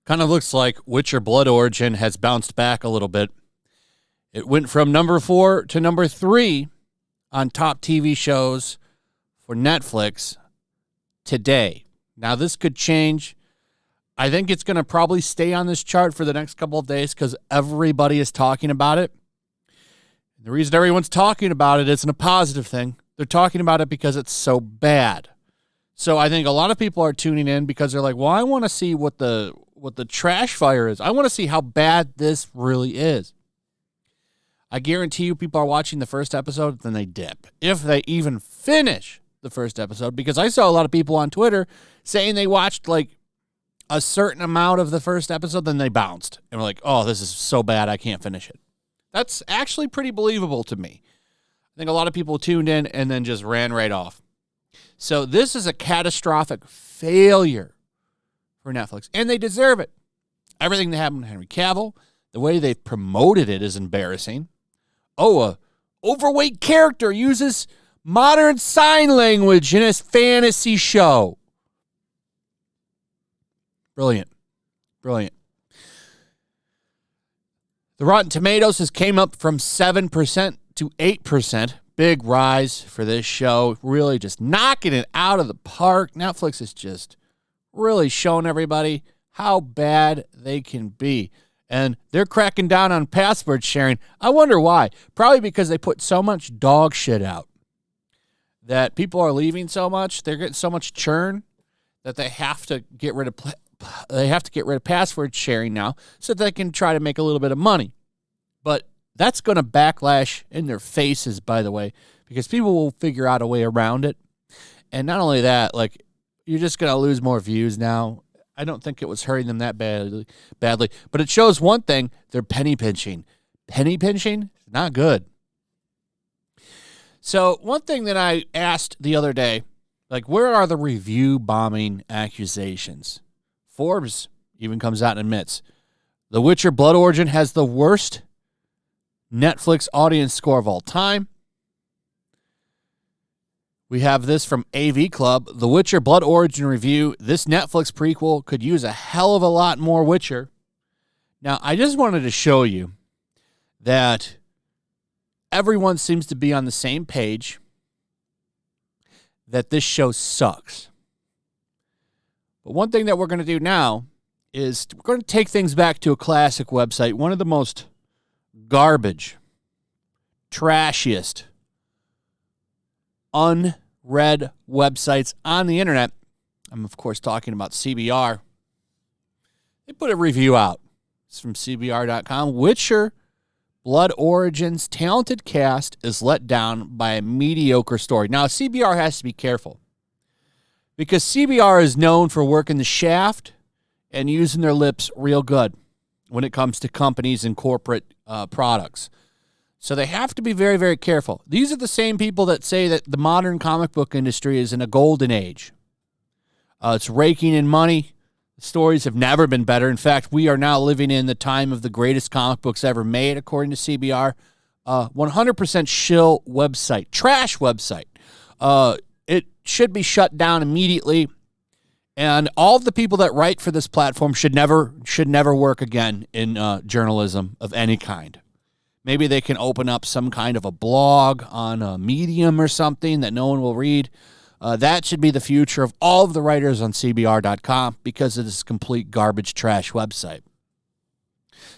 Kind of looks like Witcher Blood Origin has bounced back a little bit. It went from number 4 to number 3 on top TV shows for Netflix today. Now, this could change. I think it's going to probably stay on this chart for the next couple of days because everybody is talking about it. The reason everyone's talking about it isn't a positive thing. They're talking about it because it's so bad. So I think a lot of people are tuning in because they're like, well, I want to see what the trash fire is. I want to see how bad this really is. I guarantee you people are watching the first episode, then they dip. If they even finish the first episode, because I saw a lot of people on Twitter saying they watched like a certain amount of the first episode, then they bounced. And were like, oh, this is so bad, I can't finish it. That's actually pretty believable to me. I think a lot of people tuned in and then just ran right off. So this is a catastrophic failure for Netflix, and they deserve it. Everything that happened to Henry Cavill, the way they've promoted it is embarrassing. Oh, a overweight character uses modern sign language in his fantasy show. Brilliant. Brilliant. The Rotten Tomatoes has came up from 7% to 8%. Big rise for this show. Really just knocking it out of the park. Netflix is just really showing everybody how bad they can be. And they're cracking down on password sharing. I wonder why. Probably because they put so much dog shit out that people are leaving so much. They're getting so much churn that they have to get rid of password sharing now so that they can try to make a little bit of money. But that's going to backlash in their faces, by the way, because people will figure out a way around it. And not only that, like, you're just going to lose more views now. I don't think it was hurting them that badly. But it shows one thing. They're penny pinching. Penny pinching? Not good. So one thing that I asked the other day, like, where are the review bombing accusations? Forbes even comes out and admits The Witcher Blood Origin has the worst Netflix audience score of all time. We have this from AV Club. The Witcher Blood Origin review. This Netflix prequel could use a hell of a lot more Witcher. Now, I just wanted to show you that everyone seems to be on the same page that this show sucks. But one thing that we're going to do now is we're going to take things back to a classic website, one of the most garbage, trashiest, unread websites on the internet. I'm, of course, talking about CBR. They put a review out. It's from CBR.com. Witcher Blood Origin's talented cast is let down by a mediocre story. Now, CBR has to be careful because CBR is known for working the shaft and using their lips real good when it comes to companies and corporate products. So they have to be very, very careful. These are the same people that say that the modern comic book industry is in a golden age. It's raking in money. The stories have never been better. In fact, we are now living in the time of the greatest comic books ever made, according to CBR. 100% shill website, trash website. It should be shut down immediately. And all of the people that write for this platform should never work again in journalism of any kind. Maybe they can open up some kind of a blog on a Medium or something that no one will read. That should be the future of all of the writers on CBR.com because it is a complete garbage trash website.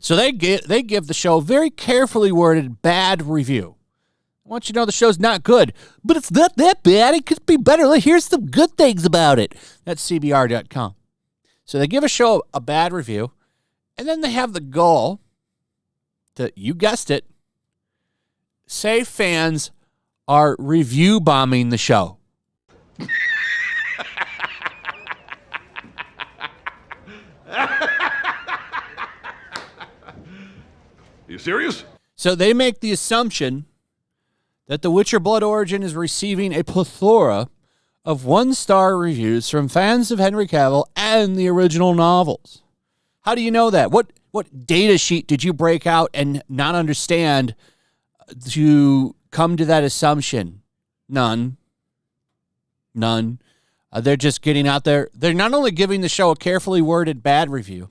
So they give the show a very carefully worded bad review. I want you to know the show's not good, but it's not that bad. It could be better. Here's some good things about it. That's CBR.com. So they give a show a bad review, and then they have the goal to, you guessed it, say fans are review bombing the show. You serious? So they make the assumption that The Witcher Blood Origin is receiving a plethora of one-star reviews from fans of Henry Cavill and the original novels. How do you know that? What data sheet did you break out and not understand to come to that assumption? None. They're just getting out there. They're not only giving the show a carefully worded bad review,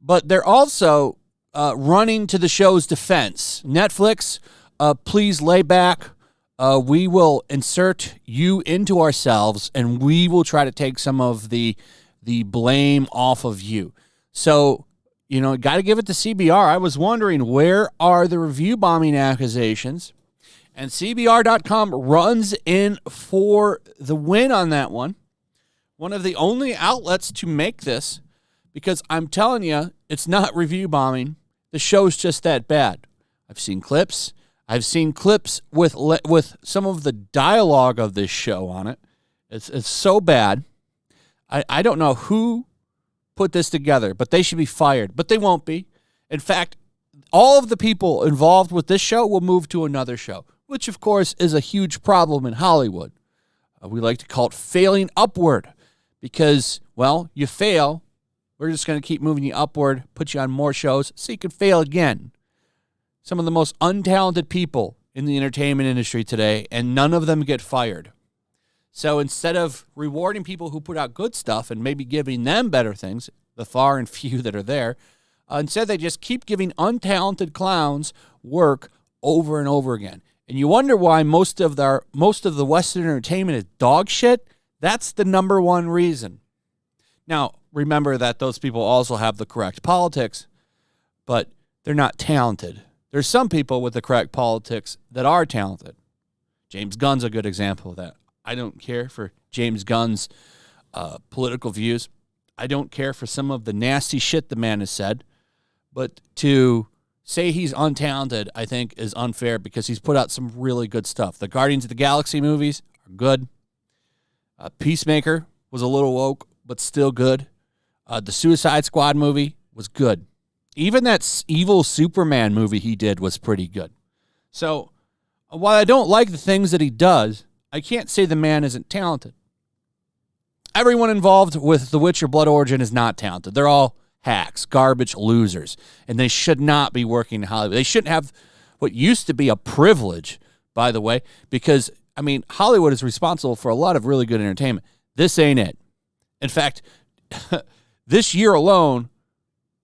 but they're also running to the show's defense. Netflix, please lay back. We will insert you into ourselves, and we will try to take some of the blame off of you. So, got to give it to CBR. I was wondering, where are the review bombing accusations? And CBR.com runs in for the win on that one. One of the only outlets to make this, because I'm telling you, it's not review bombing. The show's just that bad. I've seen clips. I've seen clips with some of the dialogue of this show on it. It's so bad. I don't know who put this together, but they should be fired. But they won't be. In fact, all of the people involved with this show will move to another show, which, of course, is a huge problem in Hollywood. We like to call it failing upward because, well, you fail. We're just going to keep moving you upward, put you on more shows so you can fail again. Some of the most untalented people in the entertainment industry today, and none of them get fired. So instead of rewarding people who put out good stuff and maybe giving them better things, the far and few that are there, instead they just keep giving untalented clowns work over and over again. And you wonder why most of the Western entertainment is dog shit. That's the number one reason. Now, remember that those people also have the correct politics, but they're not talented. There's some people with the correct politics that are talented. James Gunn's a good example of that. I don't care for James Gunn's political views. I don't care for some of the nasty shit the man has said. But to say he's untalented, I think, is unfair because he's put out some really good stuff. The Guardians of the Galaxy movies are good. Peacemaker was a little woke, but still good. The Suicide Squad movie was good. Even that evil Superman movie he did was pretty good. So while I don't like the things that he does, I can't say the man isn't talented. Everyone involved with The Witcher Blood Origin is not talented. They're all hacks, garbage, losers, and they should not be working in Hollywood. They shouldn't have what used to be a privilege, by the way, because, Hollywood is responsible for a lot of really good entertainment. This ain't it. In fact, this year alone,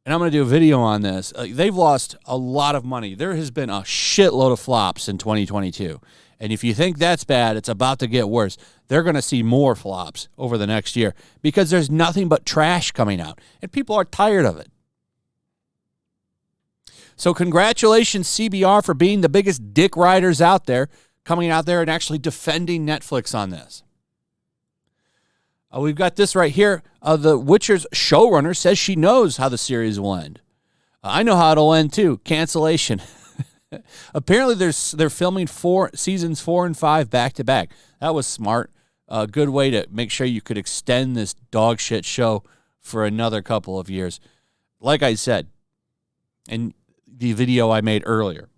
and I'm going to do a video on this, they've lost a lot of money. There has been a shitload of flops in 2022. And if you think that's bad, it's about to get worse. They're going to see more flops over the next year because there's nothing but trash coming out. And people are tired of it. So congratulations, CBR, for being the biggest dick riders out there, coming out there and actually defending Netflix on this. We've got this right here. The Witcher's showrunner says she knows how the series will end. I know how it'll end, too. Cancellation. Apparently, they're filming seasons 4 and 5 back to back. That was smart. A good way to make sure you could extend this dog shit show for another couple of years. Like I said in the video I made earlier,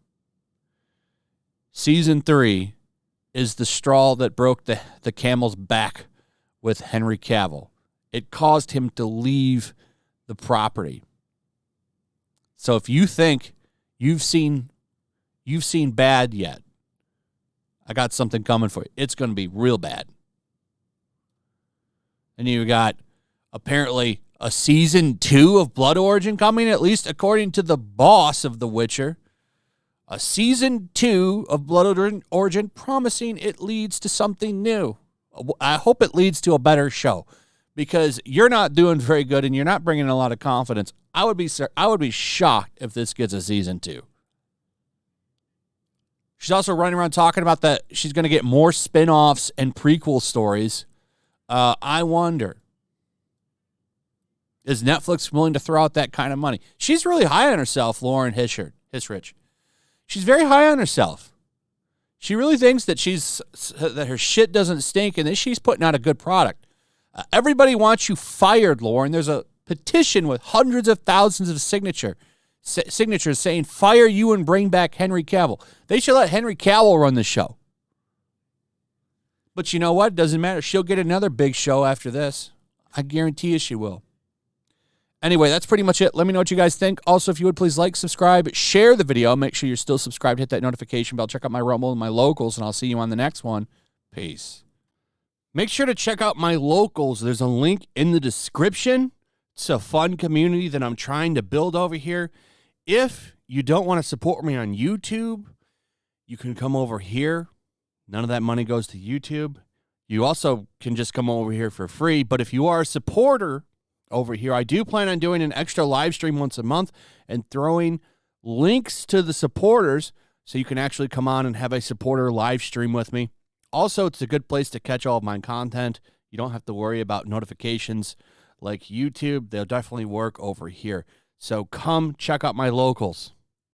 season 3 is the straw that broke the camel's back with Henry Cavill. It caused him to leave the property. So if you think you've seen bad yet, I got something coming for you. It's going to be real bad. And you got apparently a season 2 of Blood Origin coming, at least according to the boss of The Witcher. A season 2 of Blood Origin promising it leads to something new. I hope it leads to a better show because you're not doing very good and you're not bringing a lot of confidence. I would be shocked if this gets a season 2. She's also running around talking about that she's going to get more spin-offs and prequel stories. I wonder, is Netflix willing to throw out that kind of money? She's really high on herself, Lauren Hisrich. She's very high on herself. She really thinks that that her shit doesn't stink and that she's putting out a good product. Everybody wants you fired, Lauren. There's a petition with hundreds of thousands of signatures saying fire you and bring back Henry Cavill. They should let Henry Cavill run the show. But you know what? It doesn't matter. She'll get another big show after this. I guarantee you she will. Anyway, that's pretty much it. Let me know what you guys think. Also, if you would please like, subscribe, share the video. Make sure you're still subscribed. Hit that notification bell. Check out my Rumble and my locals, and I'll see you on the next one. Peace. Make sure to check out my locals. There's a link in the description. It's a fun community that I'm trying to build over here. If you don't want to support me on YouTube, you can come over here. None of that money goes to YouTube. You also can just come over here for free. But if you are a supporter over here, I do plan on doing an extra live stream once a month and throwing links to the supporters so you can actually come on and have a supporter live stream with me. Also, it's a good place to catch all of my content. You don't have to worry about notifications like YouTube. They'll definitely work over here. So come check out my locals.